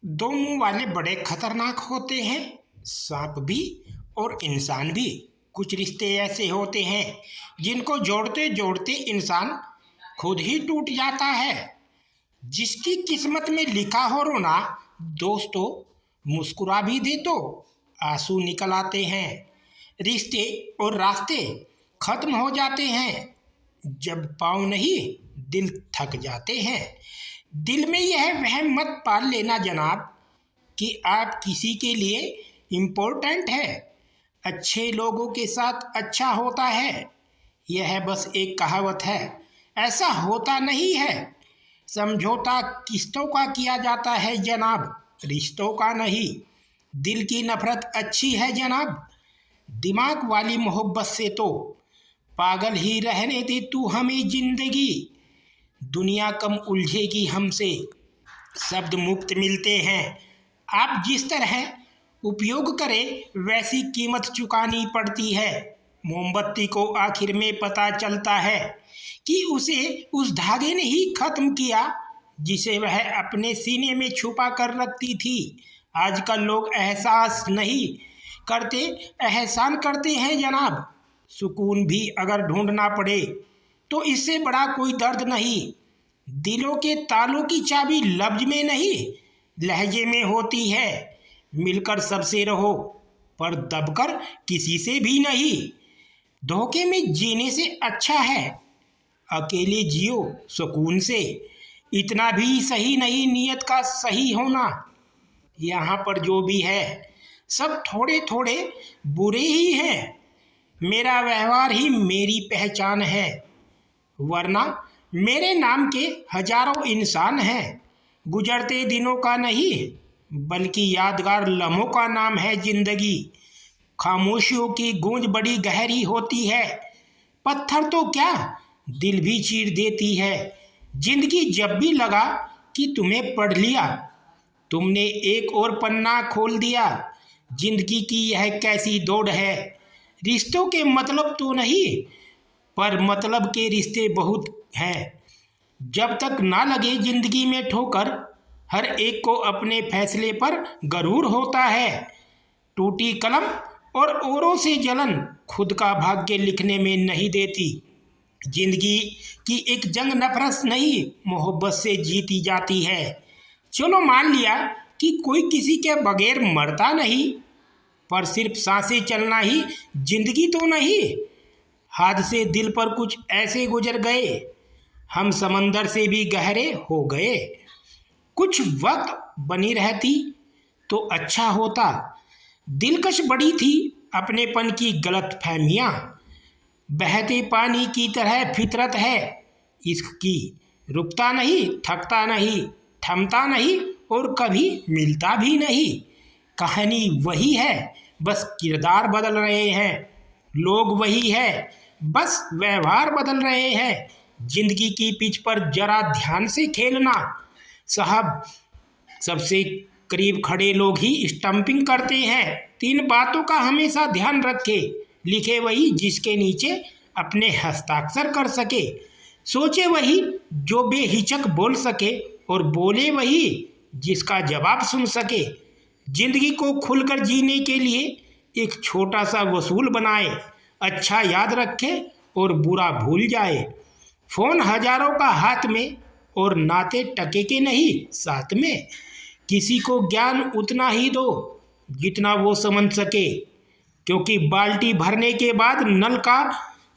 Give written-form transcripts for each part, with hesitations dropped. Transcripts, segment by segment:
दो मुंह वाले बड़े खतरनाक होते हैं, सांप भी और इंसान भी। कुछ रिश्ते ऐसे होते हैं जिनको जोड़ते जोड़ते इंसान खुद ही टूट जाता है। जिसकी किस्मत में लिखा हो रोना, दोस्तों मुस्कुरा भी दे तो आंसू निकल आते हैं। रिश्ते और रास्ते खत्म हो जाते हैं जब पाँव नहीं दिल थक जाते हैं। दिल में यह वहम मत पाल लेना जनाब कि आप किसी के लिए इम्पोर्टेंट है। अच्छे लोगों के साथ अच्छा होता है, यह बस एक कहावत है, ऐसा होता नहीं है। समझौता किस्तों का किया जाता है जनाब, रिश्तों का नहीं। दिल की नफरत अच्छी है जनाब, दिमाग वाली मोहब्बत से तो पागल ही रहने दे तू हमें जिंदगी। दुनिया कम उलझेगी हमसे, शब्द मुफ्त मिलते हैं। आप जिस तरह उपयोग करें वैसी कीमत चुकानी पड़ती है। मोमबत्ती को आखिर में पता चलता है कि उसे उस धागे ने ही खत्म किया जिसे वह अपने सीने में छुपा कर रखती थी। आजकल लोग एहसास नहीं करते, एहसान करते हैं जनाब। सुकून भी अगर ढूंढना पड़े तो इससे बड़ा कोई दर्द नहीं। दिलों के तालों की चाबी लफ्ज में नहीं, लहजे में होती है। मिलकर सबसे रहो पर दबकर किसी से भी नहीं। धोखे में जीने से अच्छा है अकेले जियो सुकून से। इतना भी सही नहीं नियत का सही होना। यहाँ पर जो भी है सब थोड़े थोड़े बुरे ही हैं। मेरा व्यवहार ही मेरी पहचान है, वरना मेरे नाम के हजारों इंसान हैं। गुजरते दिनों का नहीं बल्कि यादगार लम्हों का नाम है जिंदगी। खामोशियों की गूंज बड़ी गहरी होती है, पत्थर तो क्या दिल भी चीर देती है। जिंदगी जब भी लगा कि तुम्हें पढ़ लिया, तुमने एक और पन्ना खोल दिया। जिंदगी की यह कैसी दौड़ है, रिश्तों के मतलब तो नहीं पर मतलब के रिश्ते बहुत हैं। जब तक ना लगे जिंदगी में ठोकर, हर एक को अपने फैसले पर गरूर होता है। टूटी कलम और औरों से जलन खुद का भाग्य लिखने में नहीं देती। जिंदगी की एक जंग नफरत नहीं मोहब्बत से जीती जाती है। चलो मान लिया कि कोई किसी के बगैर मरता नहीं, पर सिर्फ सांसें चलना ही जिंदगी तो नहीं। हादसे दिल पर कुछ ऐसे गुजर गए, हम समंदर से भी गहरे हो गए। कुछ वक्त बनी रहती तो अच्छा होता। दिलकश बड़ी थी अपनेपन की गलत फहमियाँ। बहते पानी की तरह फितरत है इश्क की, रुकता नहीं, थकता नहीं, थमता नहीं और कभी मिलता भी नहीं। कहानी वही है, बस किरदार बदल रहे हैं। लोग वही है, बस व्यवहार बदल रहे हैं। जिंदगी की पिच पर जरा ध्यान से खेलना साहब, सबसे करीब खड़े लोग ही स्टंपिंग करते हैं। 3 बातों का हमेशा ध्यान रखे, लिखे वही जिसके नीचे अपने हस्ताक्षर कर सके, सोचे वही जो बेहिचक बोल सके और बोले वही जिसका जवाब सुन सके। जिंदगी को खुलकर जीने के लिए एक छोटा सा वसूल बनाए, अच्छा याद रखे और बुरा भूल जाए। फोन हजारों का हाथ में और नाते टके के नहीं साथ में। किसी को ज्ञान उतना ही दो जितना वो समझ सके, क्योंकि बाल्टी भरने के बाद नल का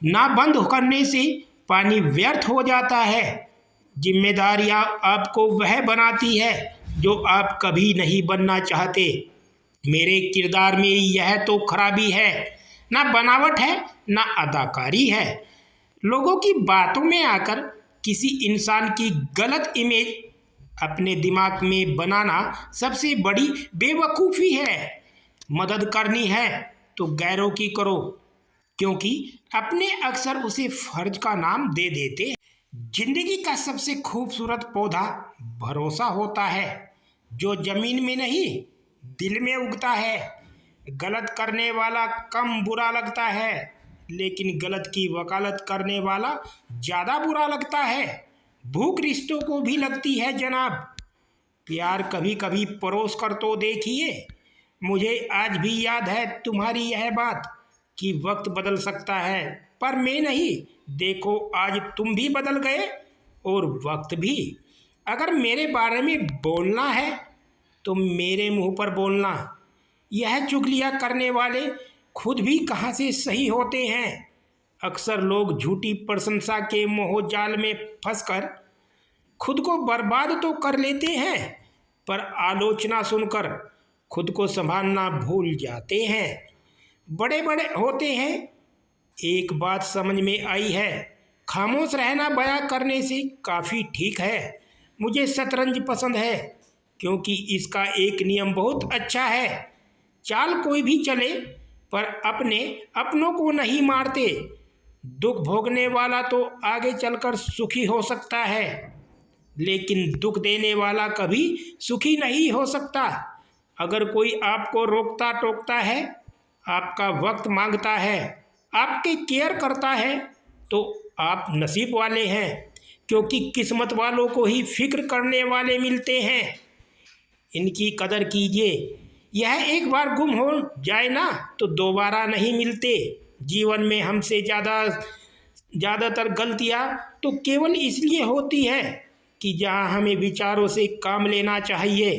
ना बंद करने से पानी व्यर्थ हो जाता है। जिम्मेदारियां आपको वह बनाती है जो आप कभी नहीं बनना चाहते। मेरे किरदार में यह तो खराबी है, ना बनावट है ना अदाकारी है। लोगों की बातों में आकर किसी इंसान की गलत इमेज अपने दिमाग में बनाना सबसे बड़ी बेवकूफ़ी है। मदद करनी है तो गैरों की करो, क्योंकि अपने अक्सर उसे फर्ज का नाम दे देते हैं। जिंदगी का सबसे खूबसूरत पौधा भरोसा होता है, जो जमीन में नहीं दिल में उगता है। गलत करने वाला कम बुरा लगता है, लेकिन गलत की वकालत करने वाला ज़्यादा बुरा लगता है। भूख रिश्तों को भी लगती है जनाब, यार कभी कभी परोस कर तो देखिए। मुझे आज भी याद है तुम्हारी यह बात कि वक्त बदल सकता है पर मैं नहीं। देखो आज तुम भी बदल गए और वक्त भी। अगर मेरे बारे में बोलना है तो मेरे मुंह पर बोलना। यह चुगलियाँ करने वाले खुद भी कहाँ से सही होते हैं। अक्सर लोग झूठी प्रशंसा के मोहजाल में फंसकर खुद को बर्बाद तो कर लेते हैं पर आलोचना सुनकर खुद को संभालना भूल जाते हैं। बड़े बड़े होते हैं। एक बात समझ में आई है, खामोश रहना बयां करने से काफ़ी ठीक है। मुझे शतरंज पसंद है क्योंकि इसका एक नियम बहुत अच्छा है। चाल कोई भी चले पर अपनों को नहीं मारते। दुख भोगने वाला तो आगे चलकर सुखी हो सकता है लेकिन दुख देने वाला कभी सुखी नहीं हो सकता। अगर कोई आपको रोकता टोकता है, आपका वक्त मांगता है, आपके केयर करता है तो आप नसीब वाले हैं क्योंकि किस्मत वालों को ही फिक्र करने वाले मिलते हैं। इनकी कदर कीजिए। यह एक बार गुम हो जाए ना तो दोबारा नहीं मिलते। जीवन में हमसे ज़्यादातर गलतियाँ तो केवल इसलिए होती है कि जहाँ हमें विचारों से काम लेना चाहिए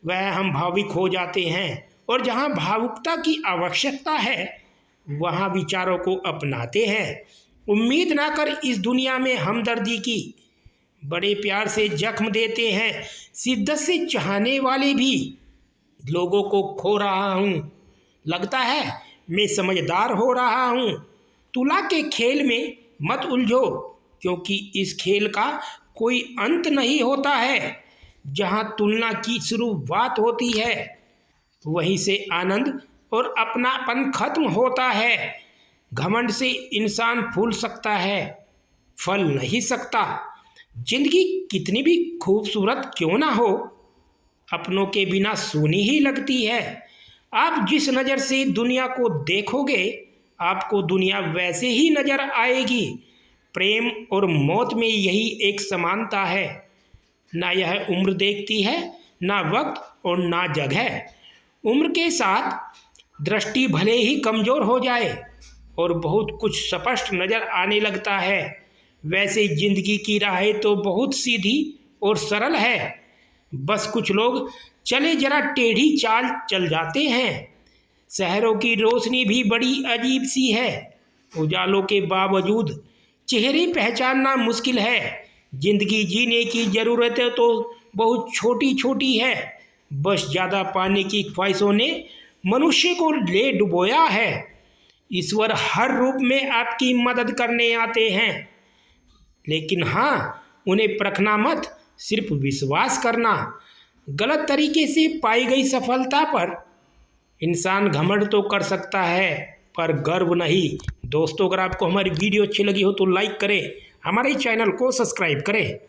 वह हम भावुक हो जाते हैं और जहाँ भावुकता की आवश्यकता है वहाँ विचारों को अपनाते हैं। उम्मीद ना कर इस दुनिया में हमदर्दी की। बड़े प्यार से जख्म देते हैं। शिद्दत से चाहने वाले भी लोगों को खो रहा हूँ। लगता है मैं समझदार हो रहा हूँ। तुला के खेल में मत उलझो क्योंकि इस खेल का कोई अंत नहीं होता है। जहाँ तुलना की शुरुआत होती है वहीं से आनंद और अपनापन खत्म होता है। घमंड से इंसान फूल सकता है, फल नहीं सकता। जिंदगी कितनी भी खूबसूरत क्यों ना हो, अपनों के बिना सूनी ही लगती है। आप जिस नज़र से दुनिया को देखोगे आपको दुनिया वैसे ही नज़र आएगी। प्रेम और मौत में यही एक समानता है। ना यह उम्र देखती है, ना वक्त और ना जगह। उम्र के साथ दृष्टि भले ही कमज़ोर हो जाए और बहुत कुछ स्पष्ट नज़र आने लगता है, वैसे जिंदगी की राहें तो बहुत सीधी और सरल है। बस कुछ लोग चले जरा टेढ़ी चाल चल जाते हैं। शहरों की रोशनी भी बड़ी अजीब सी है। उजालों के बावजूद चेहरे पहचानना मुश्किल है। जिंदगी जीने की ज़रूरतें तो बहुत छोटी छोटी है। बस ज़्यादा पाने की ख्वाहिशों ने मनुष्य को ले डुबोया है। ईश्वर हर रूप में आपकी मदद करने आते हैं लेकिन हाँ, उन्हें परखना मत, सिर्फ विश्वास करना। गलत तरीके से पाई गई सफलता पर इंसान घमंड तो कर सकता है पर गर्व नहीं। दोस्तों अगर आपको हमारी वीडियो अच्छी लगी हो तो लाइक करें, हमारे चैनल को सब्सक्राइब करें।